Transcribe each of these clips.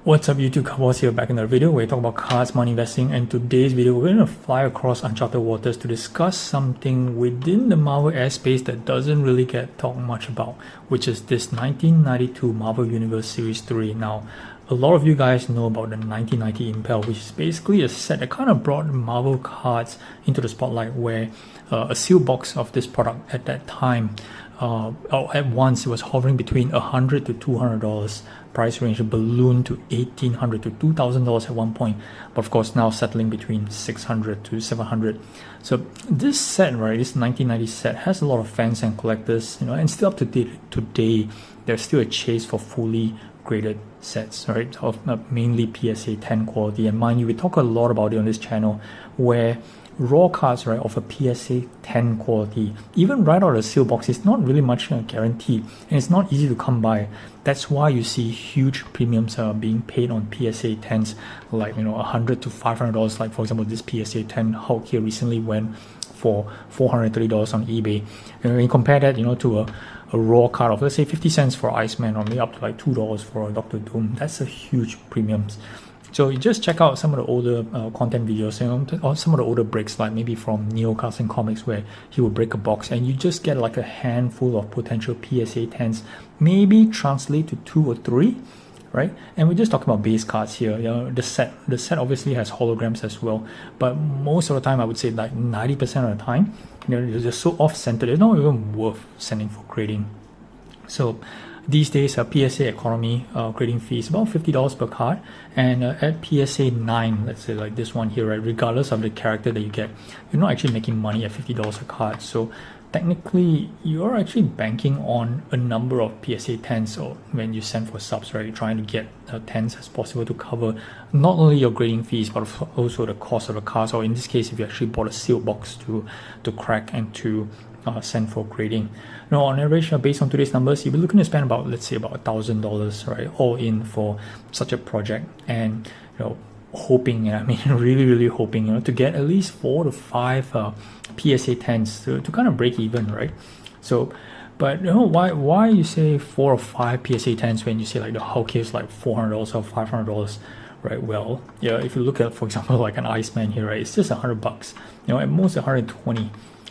What's up YouTube, Cowboys here back in the video where we talk about cards, money investing, and today's video we're going to fly across uncharted waters to discuss something within the Marvel airspace that doesn't really get talked much about, which is this 1992 Marvel Universe Series 3. Now, a lot of you guys know about the 1990 Impel, which is basically a set that kind of brought Marvel cards into the spotlight, where a sealed box of this product at that time at once it was hovering between $100 to $200 price range, ballooned to $1,800 to $2,000 at one point, but of course now settling between $600 to $700. So this set, right, this 1990 set has a lot of fans and collectors, you know, and still up to date today. There's still a chase for fully graded sets, right, of mainly PSA 10 quality. And mind you, we talk a lot about it on this channel, where raw cards, right, of a PSA 10 quality, even right out of the seal box, is not really much guaranteed, and it's not easy to come by. That's why you see huge premiums being paid on PSA 10s, like, you know, $100 to $500. Like for example, this PSA 10 Hulk here recently went for $430 on eBay. And when you compare that, you know, to a raw card of, let's say, 50 cents for Iceman, or maybe up to like $2 for Doctor Doom, that's a huge premiums. So you just check out some of the older content videos, you know, or some of the older breaks, like maybe from Neo Carson Comics, where he would break a box and you just get like a handful of potential PSA 10s, maybe translate to 2 or 3, right? And we're just talking about base cards here. You know, the set obviously has holograms as well, but most of the time, I would say like 90% of the time, you know, they're so off-center, they're not even worth sending for grading. So these days, PSA economy grading fee is about $50 per card, and at PSA 9, let's say like this one here, right, regardless of the character that you get, you're not actually making money at $50 a card. So technically, you're actually banking on a number of PSA 10s, or when you send for subs, right, you're trying to get 10s as possible to cover not only your grading fees, but also the cost of the cards, or in this case, if you actually bought a sealed box to crack and to send for grading. Now, on average, based on today's numbers, you'll be looking to spend about, let's say, about $1,000, right, all in for such a project, and you know, hoping, I mean, really hoping, you know, to get at least 4 to 5 PSA 10s to kind of break even, right? So, but you know, why you say 4 or 5 PSA 10s when you say like the Hulk is like $400 or $500? Right, well, yeah, if you look at, for example, like an Iceman here, right, it's just $100, you know, at most 120.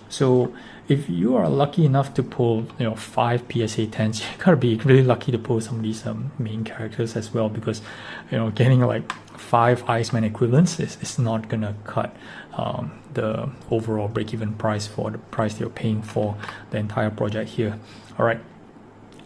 So if you are lucky enough to pull, you know, 5 PSA 10s, you gotta be really lucky to pull some of these main characters as well, because, you know, getting like 5 Iceman equivalents is not gonna cut the overall break-even price for the price you're paying for the entire project here. All right.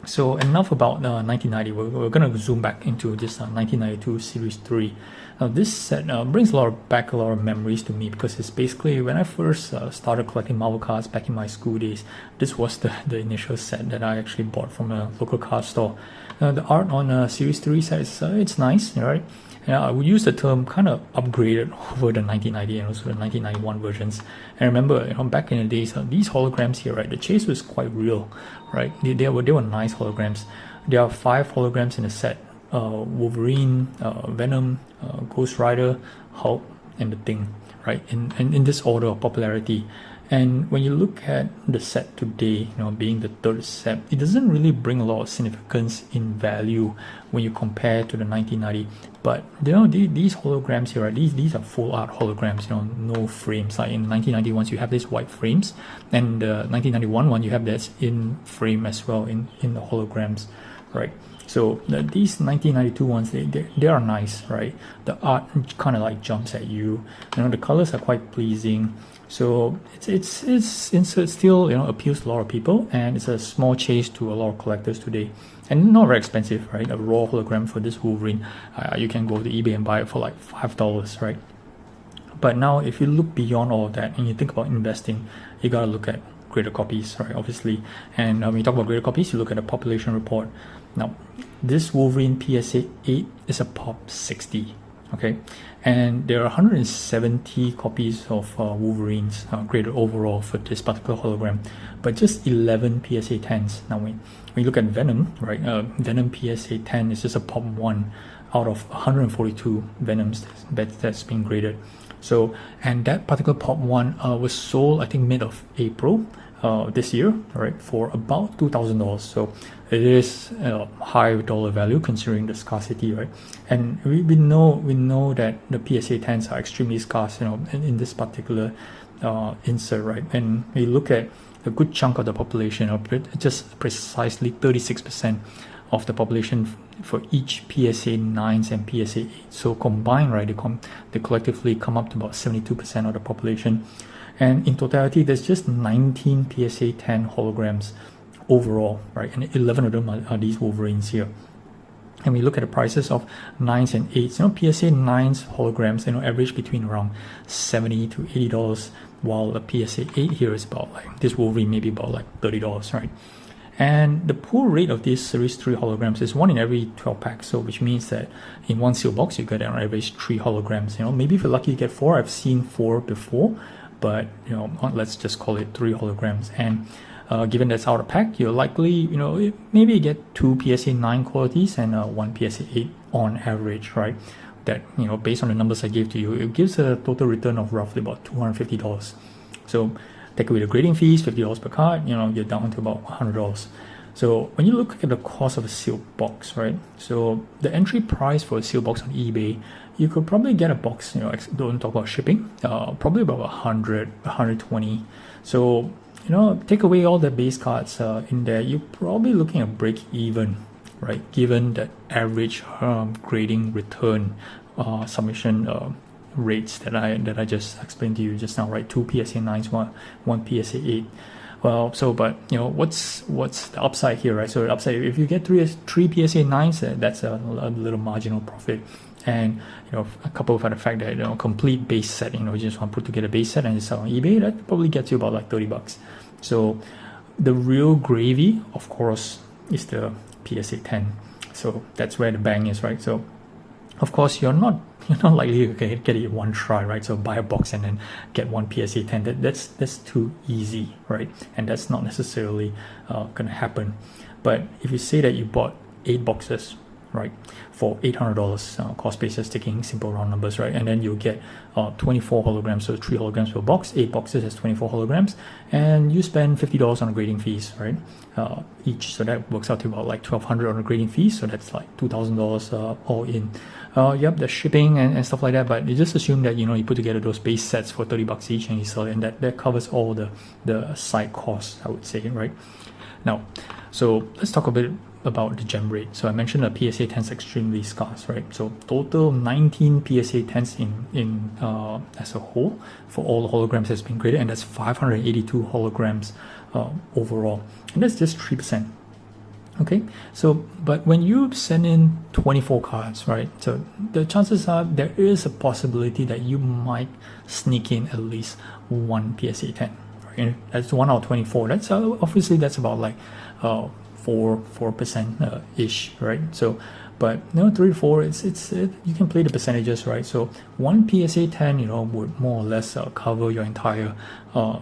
So enough about 1990. We're going to zoom back into this 1992 Series 3. Now this set brings back a lot of memories to me, because it's basically when I first started collecting Marvel cards back in my school days. This was the initial set that I actually bought from a local card store. The art on Series 3 set is it's nice, right? I would use the term kind of upgraded over the 1990 and also the 1991 versions. And remember, you know, back in the days, these holograms here, right, the chase was quite real, right? They were nice holograms. There are 5 holograms in the set: Wolverine, Venom, Ghost Rider, Hulk, and the Thing, right? In this order of popularity. And when you look at the set today, you know, being the 3rd set, it doesn't really bring a lot of significance in value when you compare to the 1990. But you know, these holograms here, right, these are full art holograms, you know, no frames. Like in 1991, you have these white frames, and the 1991 one, you have this in frame as well in the holograms, right? So these 1992 ones, they are nice, right? The art kind of like jumps at you. You know, the colors are quite pleasing. So it still, you know, appeals to a lot of people, and it's a small chase to a lot of collectors today, and not very expensive, right? A raw hologram for this Wolverine, you can go to eBay and buy it for like $5, right? But now, if you look beyond all of that and you think about investing, you gotta look at graded copies, right? Obviously, and when you talk about graded copies, you look at a population report. Now, this Wolverine PSA 8 is a pop 60. Okay, and there are 170 copies of Wolverines graded overall for this particular hologram, but just 11 PSA 10s. Now when you look at Venom, right, Venom PSA 10 is just a pop 1 out of 142 Venoms that's being graded. So, and that particular pop 1 was sold, I think, mid of April. this year, right, for about $2,000. So it is a high dollar value considering the scarcity, right? And we know that the PSA 10s are extremely scarce, in this particular insert, right? And we look at a good chunk of the population, just precisely 36% of the population for each PSA 9s and PSA 8. So combined, right, they collectively come up to about 72% of the population. And in totality, there's just 19 PSA 10 holograms overall, right? And 11 of them are these Wolverines here. And we look at the prices of 9s and 8s. PSA 9s holograms, average between around $70 to $80, while the PSA 8 here is about like, this Wolverine maybe about like $30, right? And the pull rate of these Series 3 holograms is 1 in every 12 packs. So which means that in one seal box, you get on average 3 holograms. Maybe if you're lucky, you get 4. I've seen 4 before, but let's just call it 3 holograms. And given that's out of pack, you're likely, maybe you get 2 PSA 9 qualities and 1 PSA 8 on average, right? That, based on the numbers I gave to you, it gives a total return of roughly about $250. So take away the grading fees, $50 per card, you're down to about $100. So when you look at the cost of a sealed box, right? So the entry price for a sealed box on eBay, you could probably get a box, don't talk about shipping, probably about 100, 120. So, take away all the base cards in there, you're probably looking at break even, right? Given the average grading return submission rates that I just explained to you just now, right? 2 PSA 9s, one PSA 8. Well, so but what's the upside here, right? So the upside, if you get three PSA 9s, that's a little marginal profit. And a couple of the fact that complete base set, you just want to put together a base set and sell on eBay, that probably gets you about like $30. So the real gravy, of course, is the PSA 10. So that's where the bang is, right? So of course you're not likely to get it one try, right? So buy a box and then get one PSA 10. That's too easy, right? And that's not necessarily gonna happen. But if you say that you bought 8 boxes, right, for $800 cost basis, taking simple round numbers, right, and then you'll get 24 holograms, so 3 holograms per box. 8 boxes has 24 holograms, and you spend $50 on the grading fees, right, each. So that works out to about like $1,200 on the grading fees. So that's like $2,000 all in. Yep, the shipping and stuff like that. But you just assume that you put together those base sets for $30 each, and you sell it, and that covers all the side costs, I would say, right? Now, so let's talk a bit about the gem rate. So I mentioned the PSA 10s extremely scarce, right? So total 19 PSA 10s in as a whole for all the holograms has been graded, and that's 582 holograms overall, and that's just 3%. Okay, so but when you send in 24 cards, right, so the chances are there is a possibility that you might sneak in at least one PSA 10, right? That's 1 out of 24. That's obviously that's about like 4% ish, right? So but 3 to 4, it's you can play the percentages, right? So one PSA 10 would more or less cover your entire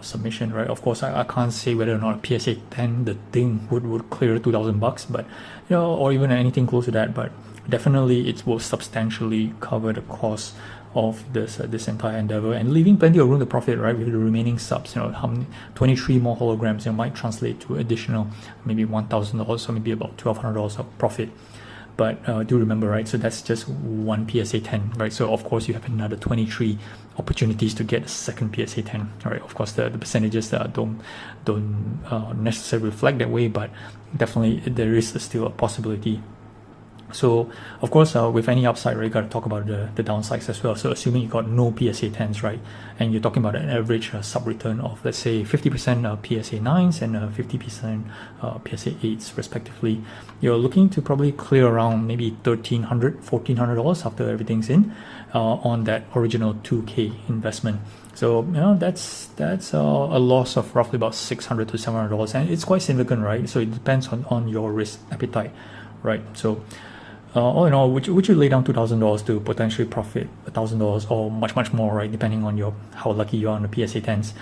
submission, right? Of course I can't say whether or not a PSA 10 the thing would clear $2,000, but or even anything close to that, but definitely it will substantially cover the cost of this entire endeavor, and leaving plenty of room to profit, right? With the remaining subs, how many 23 more holograms might translate to additional maybe $1,000, so maybe about $1,200 of profit. But do remember, right, so that's just one PSA 10, right? So of course you have another 23 opportunities to get a second PSA 10, right? Of course the percentages don't necessarily reflect that way, but definitely there is still a possibility. So of course with any upside, right, you got to talk about the downsides as well. So assuming you got no PSA 10s, right, and you're talking about an average sub return of, let's say, 50% PSA 9s and 50% PSA 8s respectively, you're looking to probably clear around maybe $1,400 after everything's in on that original 2K investment. So that's a loss of roughly about $600 to $700, and it's quite significant, right? So it depends on your risk appetite, right? So all in all, would you lay down $2,000 to potentially profit $1,000 or much more, right? Depending on how lucky you are on the PSA 10s.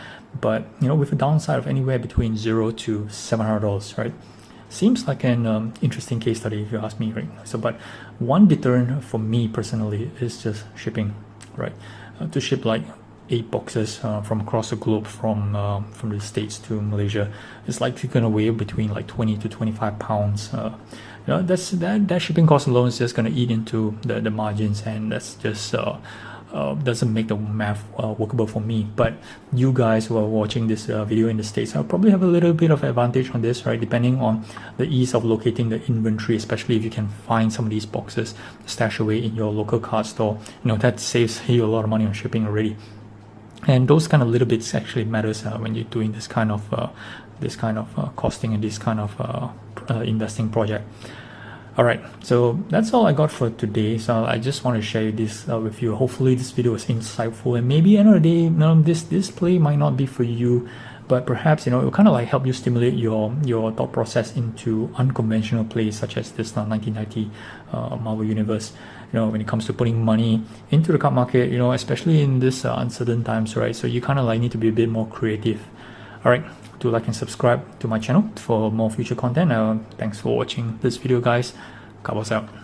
But with a downside of anywhere between $0 to $700, right? Seems like an interesting case study if you ask me, right? So, but one deterrent for me personally is just shipping, right? To ship like 8 boxes from across the globe, from the States to Malaysia. It's likely going to weigh between like 20 to 25 pounds. That shipping cost alone is just going to eat into the margins, and that's just doesn't make the math workable for me. But you guys who are watching this video in the States, I'll probably have a little bit of advantage on this, right? Depending on the ease of locating the inventory, especially if you can find some of these boxes stashed away in your local card store. That saves you a lot of money on shipping already. And those kind of little bits actually matters when you're doing this kind of costing and this kind of investing project. Alright, so that's all I got for today. So I just want to share this with you. Hopefully this video was insightful, and maybe at the end of the day, this play might not be for you, but perhaps it will kind of like help you stimulate your thought process into unconventional plays such as this 1990 Marvel Universe. When it comes to putting money into the card market, especially in this uncertain times, right? So you kind of like need to be a bit more creative. Alright, do like and subscribe to my channel for more future content. Thanks for watching this video, guys. Kabos out.